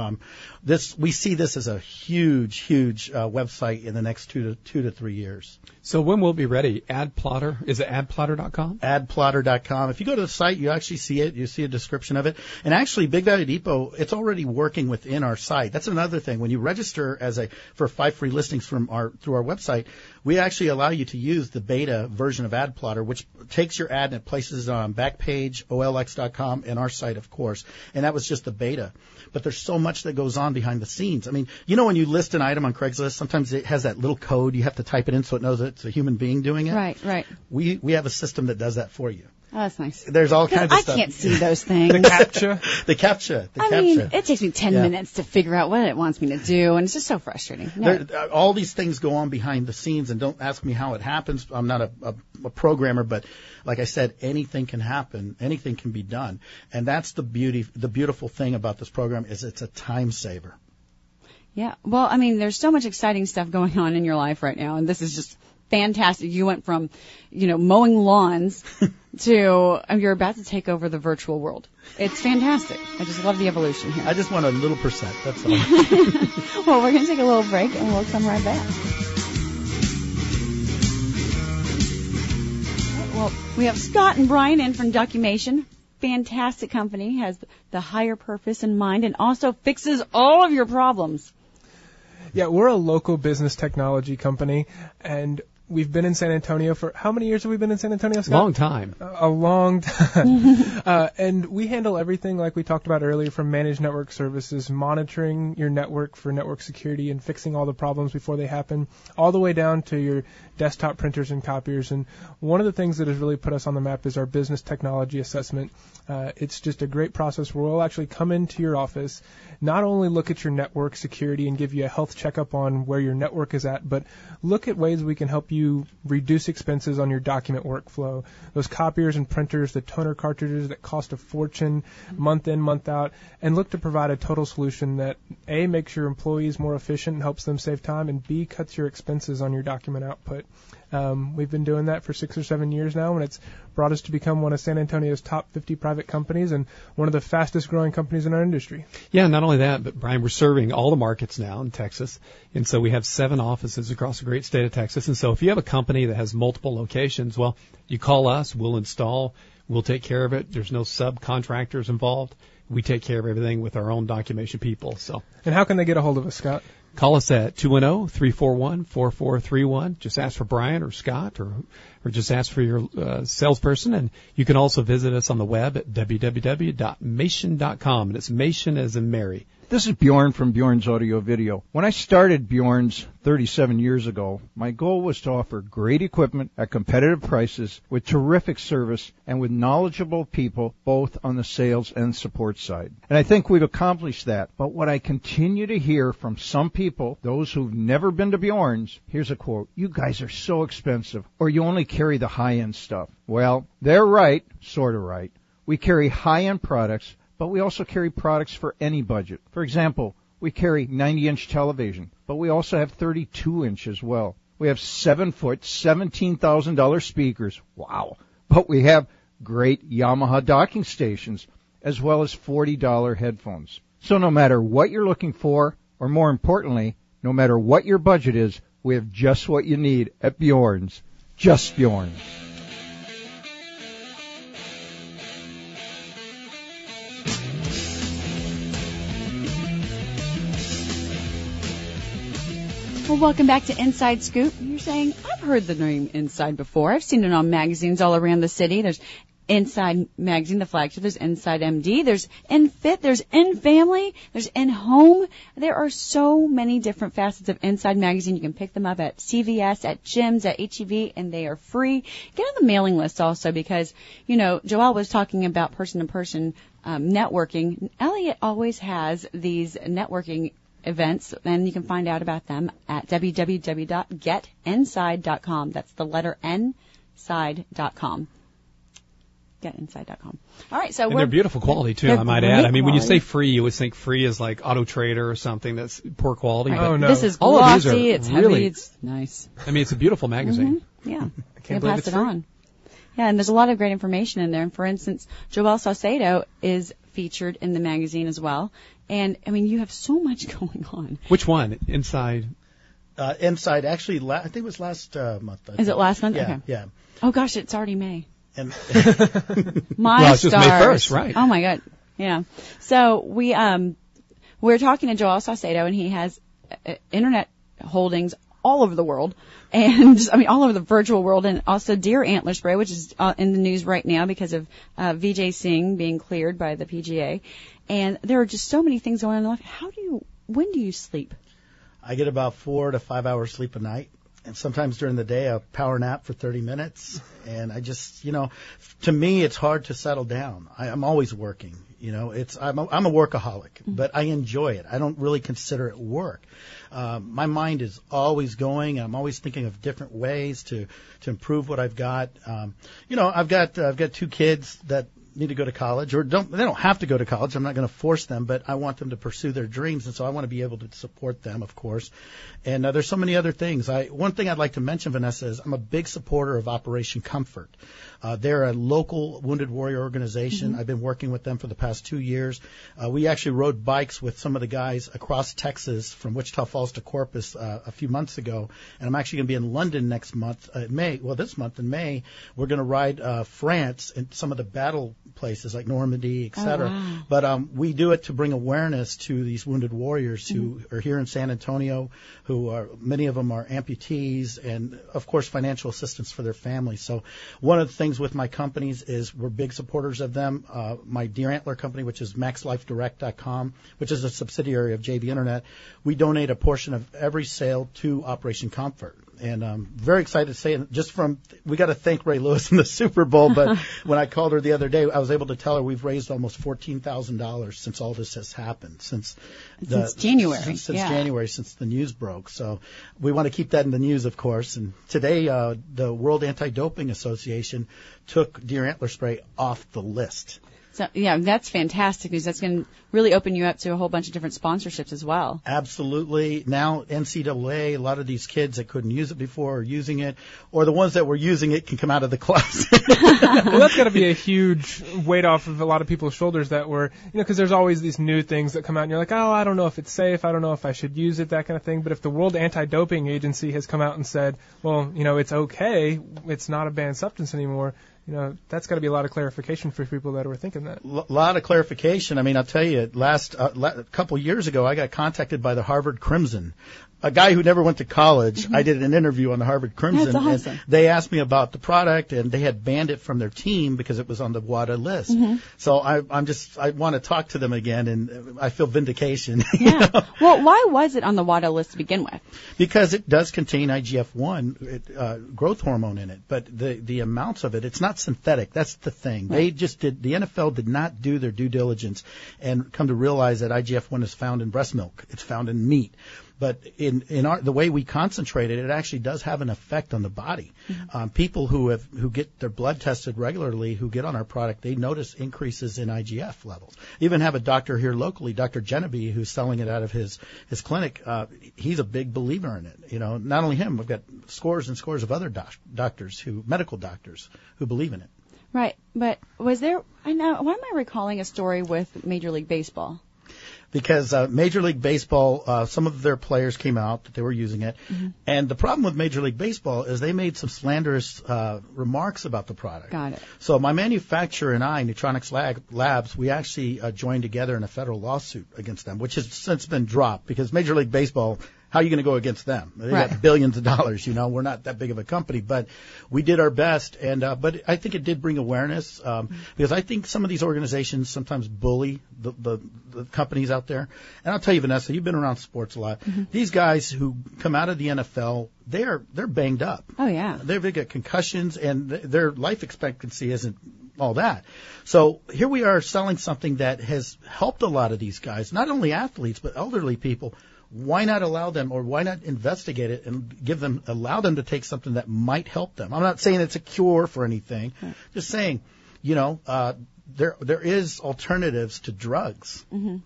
we see this as a huge website in the next 2 to 3 years. So when will it be ready? Ad plotter? Is it adplotter.com? Adplotter.com. If you go to the site, you actually see it. You see a description of it. And actually, Big Value Depot, it's already working within our site. That's another thing. When you register for 5 free listings through our website, we actually allow you to use the beta version of AdPlotter, which takes your ad and it places it on Backpage, OLX.com, and our site, of course. And that was just the beta. But there's so much that goes on behind the scenes. When you list an item on Craigslist, sometimes it has that little code. You have to type it in so it knows it's a human being doing it. Right. We have a system that does that for you. Oh, that's nice. There's all kinds of stuff. I can't see those things. The captcha. The captcha. It takes me 10 minutes to figure out what it wants me to do, and it's just so frustrating. No. All these things go on behind the scenes, and don't ask me how it happens. I'm not a programmer, but like I said, anything can happen. Anything can be done. And that's the beautiful thing about this program is it's a time saver. Yeah. Well, there's so much exciting stuff going on in your life right now, and this is just fantastic. You went from, mowing lawns to you're about to take over the virtual world. It's fantastic. I just love the evolution here. I just want a little percent. That's all. Well, we're going to take a little break and we'll come right back. Well, we have Scott and Brian in from Documation. Fantastic company, has the higher purpose in mind and also fixes all of your problems. Yeah, we're a local business technology company, and we've been in San Antonio for, how many years have we been in San Antonio, Scott? Long time. A long time. And we handle everything like we talked about earlier, from managed network services, monitoring your network for network security and fixing all the problems before they happen, all the way down to your desktop printers and copiers. And one of the things that has really put us on the map is our business technology assessment. It's just a great process where we'll actually come into your office, not only look at your network security and give you a health checkup on where your network is at, but look at ways we can help you reduce expenses on your document workflow. Those copiers and printers, the toner cartridges that cost a fortune month in, month out, and look to provide a total solution that A, makes your employees more efficient and helps them save time, and B, cuts your expenses on your document output. We've been doing that for 6 or 7 years now, and it's brought us to become one of San Antonio's top 50 private companies and one of the fastest growing companies in our industry. Yeah, not only that, but Brian, we're serving all the markets now in Texas. And so we have 7 offices across the great state of Texas. And so if you have a company that has multiple locations, well, you call us, we'll install, we'll take care of it. There's no subcontractors involved. We take care of everything with our own documentation people. So. And how can they get a hold of us, Scott? Call us at 210-341-4431. Just ask for Brian or Scott or just ask for your salesperson. And you can also visit us on the web at www.mation.com. And it's Mation as in Mary. This is Bjorn from Bjorn's Audio Video. When I started Bjorn's 37 years ago, my goal was to offer great equipment at competitive prices with terrific service and with knowledgeable people both on the sales and support side. And I think we've accomplished that. But what I continue to hear from some people, those who've never been to Bjorn's, here's a quote: "You guys are so expensive, or you only carry the high-end stuff." Well, they're right, sort of right. We carry high-end products, but we also carry products for any budget. For example, we carry 90-inch television, but we also have 32-inch as well. We have 7-foot, $17,000 speakers. Wow. But we have great Yamaha docking stations, as well as $40 headphones. So no matter what you're looking for, or more importantly, no matter what your budget is, we have just what you need at Bjorn's. Just Bjorn's. Well, welcome back to Inside Scoop. You're saying, I've heard the name Inside before. I've seen it on magazines all around the city. There's Inside Magazine, the flagship. There's Inside MD. There's InFit. There's InFamily. There's InHome. There are so many different facets of Inside Magazine. You can pick them up at CVS, at gyms, at HEV, and they are free. Get on the mailing list also because, you know, Joelle was talking about person-to-person networking. Elliot always has these networking events, and you can find out about them at www.getinside.com. That's the letter Nside.com. Getinside.com. All right, so they're beautiful quality too, I might add. I mean, when you say free, you always think free is like Auto Trader or something that's poor quality. Right. But oh no, this is all glossy. of these are it's really, heavy. It's nice. I mean, it's a beautiful magazine. Mm-hmm. Yeah, I can't believe pass it's it free. on. Yeah, and there's a lot of great information in there. And for instance, Joelle Sauceda is featured in the magazine as well. And I mean, you have so much going on. Which one? Inside? Inside, actually, I think it was last month. Is it last month? Yeah, okay. yeah. Oh gosh, it's already May. And My well, it's just May stars. 1st, right? Oh my God. Yeah. So we're talking to Joel Sauceda, and he has internet holdings all over the world, and I mean all over the virtual world, and also deer antler spray, which is in the news right now because of Vijay Singh being cleared by the PGA, and there are just so many things going on in life. When do you sleep? I get about 4 to 5 hours sleep a night. And sometimes during the day, a power nap for 30 minutes. And I just, to me, it's hard to settle down. I'm always working. I'm a workaholic, but I enjoy it. I don't really consider it work. My mind is always going. I'm always thinking of different ways to improve what I've got. I've got 2 kids that need to go to college, or they don't have to go to college. I'm not going to force them, but I want them to pursue their dreams, and so I want to be able to support them, of course. And there's so many other things. One thing I'd like to mention, Vanessa, is I'm a big supporter of Operation Comfort. They're a local Wounded Warrior organization. Mm-hmm. I've been working with them for the past 2 years. We actually rode bikes with some of the guys across Texas from Wichita Falls to Corpus a few months ago, and I'm actually going to be in London next month, this month in May. We're going to ride France and some of the battle places like Normandy, et cetera. Oh, wow. But we do it to bring awareness to these wounded warriors who are here in San Antonio, many of them are amputees, and of course financial assistance for their families. So one of the things with my companies is we're big supporters of them. My deer antler company, which is Maxlifedirect.com, which is a subsidiary of JB Internet, we donate a portion of every sale to Operation Comfort. And very excited to say, we got to thank Ray Lewis in the Super Bowl, but when I called her the other day, I was able to tell her we've raised almost $14,000 since all this has happened, since January. Since January, since the news broke. So we want to keep that in the news, of course. And today, the World Anti-Doping Association took deer antler spray off the list. So, yeah, that's fantastic because that's going to really open you up to a whole bunch of different sponsorships as well. Absolutely. Now, NCAA, a lot of these kids that couldn't use it before are using it, or the ones that were using it can come out of the closet. Well, that's got to be a huge weight off of a lot of people's shoulders that were, because there's always these new things that come out and you're like, oh, I don't know if it's safe. I don't know if I should use it, that kind of thing. But if the World Anti-Doping Agency has come out and said, well, it's okay, it's not a banned substance anymore, that's got to be a lot of clarification for people that were thinking that. A lot of clarification. I mean, I'll tell you, a couple years ago, I got contacted by the Harvard Crimson, a guy who never went to college. Mm-hmm. I did an interview on the Harvard Crimson. That's awesome. And they asked me about the product, and they had banned it from their team because it was on the WADA list. Mm-hmm. So I want to talk to them again, and I feel vindication. Yeah. Well, why was it on the WADA list to begin with? Because it does contain IGF-1 growth hormone in it, but the amounts of it, it's not synthetic. That's the thing. Right. The NFL did not do their due diligence and come to realize that IGF-1 is found in breast milk. It's found in meat. But in the way we concentrate it, it actually does have an effect on the body. Mm-hmm. People who get their blood tested regularly, who get on our product, they notice increases in IGF levels. Even have a doctor here locally, Dr. Genevieve, who's selling it out of his clinic. He's a big believer in it. Not only him, we've got scores and scores of other medical doctors who believe in it. Right. But why am I recalling a story with Major League Baseball? Because Major League Baseball, some of their players came out that they were using it. Mm-hmm. And the problem with Major League Baseball is they made some slanderous remarks about the product. Got it. So my manufacturer and I, Neutronics Labs, we actually joined together in a federal lawsuit against them, which has since been dropped because Major League Baseball, how are you going to go against them? They got billions of dollars, We're not that big of a company, but we did our best. And but I think it did bring awareness because I think some of these organizations sometimes bully the companies out there. And I'll tell you, Vanessa, you've been around sports a lot. Mm-hmm. These guys who come out of the NFL, they're banged up. Oh, yeah. They get concussions, and their life expectancy isn't all that. So here we are selling something that has helped a lot of these guys, not only athletes, but elderly people. Why not allow them, or why not investigate it and allow them to take something that might help them? I'm not saying it's a cure for anything. Right. Just saying, there is alternatives to drugs. Mm-hmm.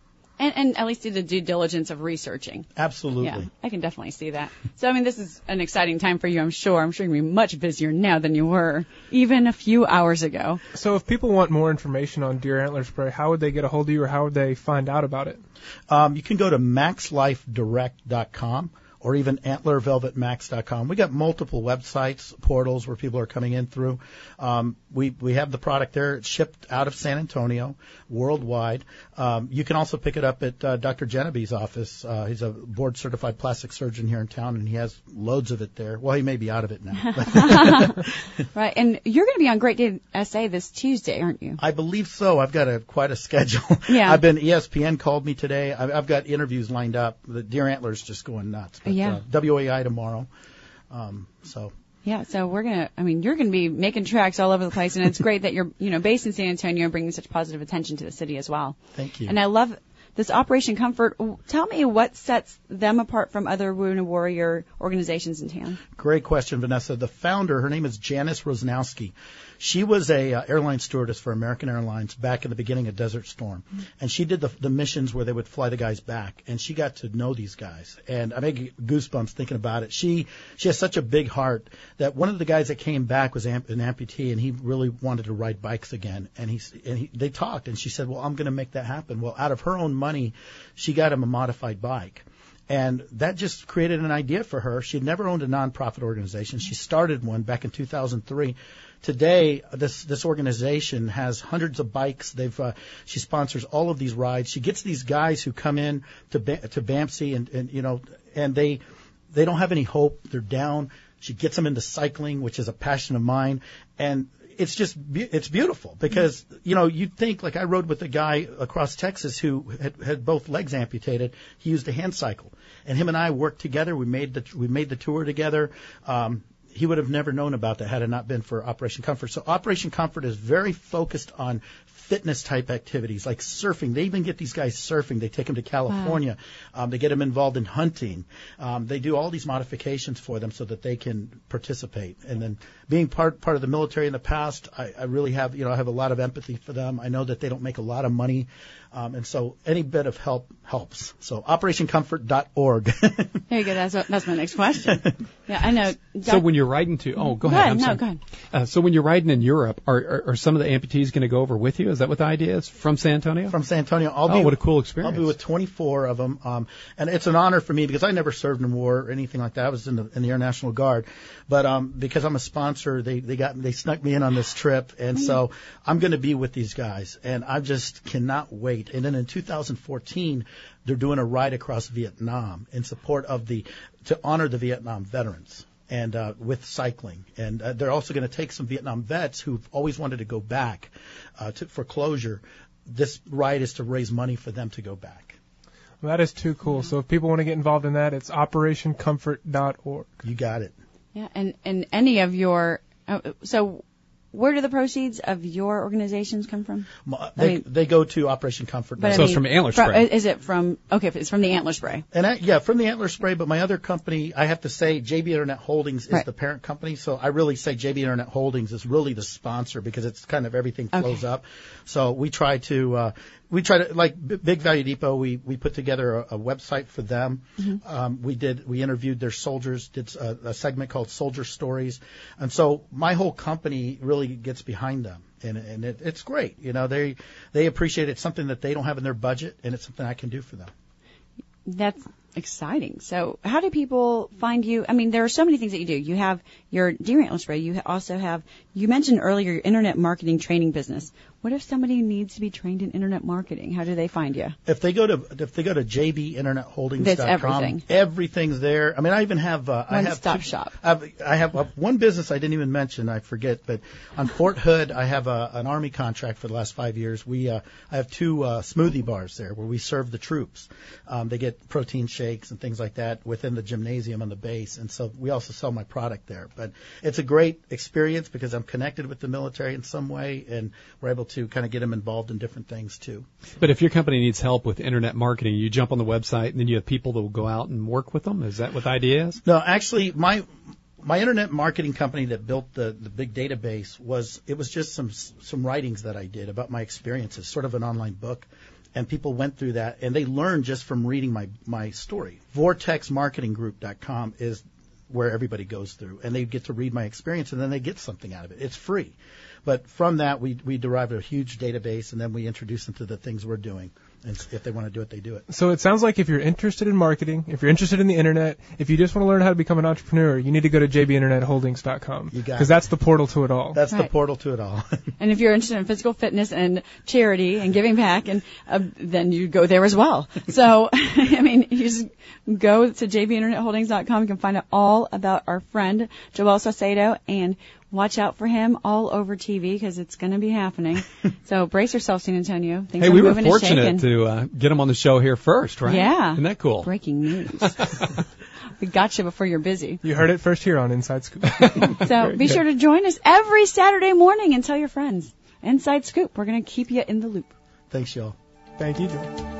And at least do the due diligence of researching. Absolutely. Yeah, I can definitely see that. So, this is an exciting time for you, I'm sure. I'm sure you're going to be much busier now than you were even a few hours ago. So if people want more information on deer antler spray, how would they get a hold of you, or how would they find out about it? You can go to Maxlifedirect.com. Or even antlervelvetmax.com. We got multiple websites, portals where people are coming in through. We have the product there. It's shipped out of San Antonio, worldwide. You can also pick it up at Dr. Genevieve's office. He's a board-certified plastic surgeon here in town, and he has loads of it there. Well, he may be out of it now. Right, and you're going to be on Great Day SA this Tuesday, aren't you? I believe so. I've got quite a schedule. Yeah. ESPN called me today. I've got interviews lined up. The deer antler's just going nuts. Yeah. WAI tomorrow. Yeah, so you're going to be making tracks all over the place, and it's great that you're, based in San Antonio, bringing such positive attention to the city as well. Thank you. And I love this Operation Comfort. Tell me what sets them apart from other Wounded Warrior organizations in town. Great question, Vanessa. The founder, her name is Janice Rosnowski. She was a airline stewardess for American Airlines back in the beginning of Desert Storm. Mm-hmm. And she did the missions where they would fly the guys back. And she got to know these guys. And I make goosebumps thinking about it. She has such a big heart that one of the guys that came back was an amputee, and he really wanted to ride bikes again. And they talked, and she said, well, I'm going to make that happen. Well, out of her own money, she got him a modified bike. And that just created an idea for her. She had never owned a nonprofit organization. She started one back in 2003. Today, this organization has hundreds of bikes. She sponsors all of these rides. She gets these guys who come in to BAMC and they don't have any hope. They're down. She gets them into cycling, which is a passion of mine. And it's beautiful because, you'd think, like I rode with a guy across Texas who had both legs amputated. He used a hand cycle, and him and I worked together. We made the tour together. He would have never known about that had it not been for Operation Comfort. So Operation Comfort is very focused on fitness type activities like surfing. They even get these guys surfing. They take them to California. Wow. They get them involved in hunting. They do all these modifications for them so that they can participate. And then being part of the military in the past, I really have, I have a lot of empathy for them. I know that they don't make a lot of money. And so any bit of help helps. So OperationComfort.org. There you go. That's my next question. Yeah, I know. So when you're riding go ahead. Go ahead. So when you're riding in Europe, are some of the amputees going to go over with you? Is that what the idea is? From San Antonio? From San Antonio. What a cool experience. I'll be with 24 of them. And it's an honor for me because I never served in war or anything like that. I was in the Air National Guard. But because I'm a sponsor, they snuck me in on this trip. And so I'm going to be with these guys. And I just cannot wait. And then in 2014, they're doing a ride across Vietnam in support of to honor the Vietnam veterans and with cycling. And they're also going to take some Vietnam vets who've always wanted to go back for closure. This ride is to raise money for them to go back. Well, that is too cool. So if people want to get involved in that, it's OperationComfort.org. You got it. Yeah, and any of your so where do the proceeds of your organizations come from? They go to Operation Comfort. So it's from Antler Spray. Is it from? Okay, it's from the Antler Spray. And from the Antler Spray. But my other company, I have to say, JB Internet Holdings is the parent company. So I really say JB Internet Holdings is really the sponsor because it's kind of everything flows up. So we try to. Like Big Value Depot, we put together a website for them. Mm-hmm. We interviewed their soldiers, did a segment called Soldier Stories. And so my whole company really gets behind them. And it's great. They appreciate it. It's something that they don't have in their budget, and it's something I can do for them. That's exciting. So how do people find you? I mean, there are so many things that you do. You have your Deer Antler Spray. You also have, you mentioned earlier, your internet marketing training business. What if somebody needs to be trained in internet marketing? How do they find you? If they go to jbinternetholdings.com, that's everything. Everything's there. I mean, I even have one-stop shop. I have one business I didn't even mention. I forget, but on Fort Hood, I have an Army contract for the last 5 years. I have 2 smoothie bars there where we serve the troops. They get protein shakes and things like that within the gymnasium on the base, and so we also sell my product there. But it's a great experience because I'm connected with the military in some way, and we're able to kind of get them involved in different things too. But if your company needs help with internet marketing, you jump on the website and then you have people that will go out and work with them. Is that what the idea is? No, actually, my internet marketing company that built the big database was just some writings that I did about my experiences, sort of an online book. And people went through that, and they learned just from reading my story. VortexMarketingGroup.com is where everybody goes through, and they get to read my experience, and then they get something out of it. It's free. But from that, we derived a huge database, and then we introduce them to the things we're doing. And if they want to do it, they do it. So it sounds like if you're interested in marketing, if you're interested in the internet, if you just want to learn how to become an entrepreneur, you need to go to jbinternetholdings.com. You got it. Because that's the portal to it all. That's right. The portal to it all. And if you're interested in physical fitness and charity and giving back, and then you go there as well. So, I mean, you just go to jbinternetholdings.com. You can find out all about our friend Joel Sauceda, and watch out for him all over TV because it's going to be happening. So brace yourself, San Antonio. Hey, we were fortunate to get him on the show here first, right? Yeah. Isn't that cool? Breaking news. We got you before you're busy. You heard it first here on Inside Scoop. So be sure to join us every Saturday morning and tell your friends. Inside Scoop. We're going to keep you in the loop. Thanks, y'all. Thank you, Joel.